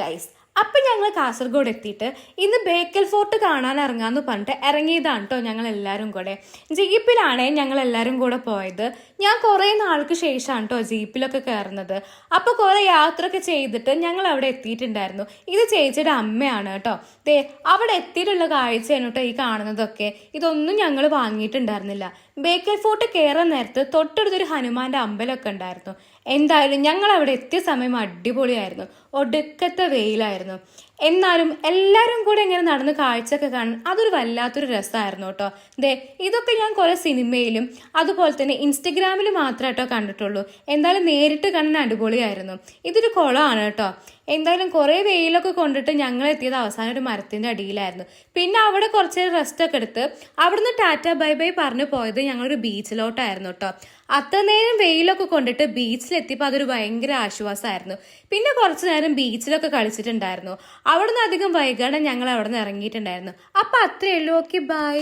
Guys, അപ്പം ഞങ്ങൾ കാസർഗോഡ് എത്തിയിട്ട് ഇന്ന് ബേക്കൽ ഫോർട്ട് കാണാൻ ഇറങ്ങാന്ന് പറഞ്ഞിട്ട് ഇറങ്ങിയതാണ് കേട്ടോ. ഞങ്ങൾ എല്ലാവരും കൂടെ ജീപ്പിലാണേ ഞങ്ങൾ എല്ലാവരും കൂടെ പോയത്. ഞാൻ കുറേ നാൾക്ക് ശേഷമാണ് കേട്ടോ ജീപ്പിലൊക്കെ കയറുന്നത്. അപ്പോൾ കുറേ യാത്രയൊക്കെ ചെയ്തിട്ട് ഞങ്ങൾ അവിടെ എത്തിയിട്ടുണ്ടായിരുന്നു. ഇത് ചേച്ചിയുടെ അമ്മയാണ് കേട്ടോ. ദേ അവിടെ എത്തിയിട്ടുള്ള കാഴ്ചയാണ് കേട്ടോ ഈ കാണുന്നതൊക്കെ. ഇതൊന്നും ഞങ്ങൾ വാങ്ങിയിട്ടുണ്ടായിരുന്നില്ല. ബേക്കൽ ഫോർട്ട് കയറാൻ നേരത്ത് തൊട്ടടുത്തൊരു ഹനുമാന്റെ അമ്പലമൊക്കെ ഉണ്ടായിരുന്നു. എന്തായാലും ഞങ്ങൾ അവിടെ എത്തിയ സമയം അടിപൊളിയായിരുന്നു. ഒടുക്കത്തെ വെയിലായിരുന്നു. എന്നാലും എല്ലാവരും കൂടെ ഇങ്ങനെ നടന്ന് കാഴ്ചയൊക്കെ കാണാൻ അതൊരു വല്ലാത്തൊരു രസമായിരുന്നു കേട്ടോ. ദേ ഇതൊക്കെ ഞാൻ കുറേ സിനിമയിലും അതുപോലെ തന്നെ ഇൻസ്റ്റഗ്രാമിലും മാത്രമേ കേട്ടോ കണ്ടിട്ടുള്ളൂ. എന്തായാലും നേരിട്ട് കാണാൻ അടിപൊളിയായിരുന്നു. ഇതൊരു കുളമാണ് കേട്ടോ. എന്തായാലും കുറേ വെയിലൊക്കെ കൊണ്ടിട്ട് ഞങ്ങൾ എത്തിയത് അവസാനം ഒരു മരത്തിൻ്റെ അടിയിലായിരുന്നു. പിന്നെ അവിടെ കുറച്ച് നേരം റെസ്റ്റ് ഒക്കെ എടുത്ത് അവിടുന്ന് ടാറ്റ ബൈ ബൈ പറഞ്ഞു പോയത് ഞങ്ങളൊരു ബീച്ചിലോട്ടായിരുന്നു കേട്ടോ. അത്ര നേരം വെയിലൊക്കെ കൊണ്ടിട്ട് ബീച്ചിലെത്തിയപ്പോൾ അതൊരു ഭയങ്കര ആശ്വാസമായിരുന്നു. പിന്നെ കുറച്ച് നേരം ബീച്ചിലൊക്കെ കളിച്ചിട്ടുണ്ടായിരുന്നു. അവിടുന്ന് അധികം വൈകാതെ ഞങ്ങൾ അവിടെ നിന്ന് ഇറങ്ങിയിട്ടുണ്ടായിരുന്നു. അപ്പം അത്രയേ ഉള്ളൂ. Okay, by.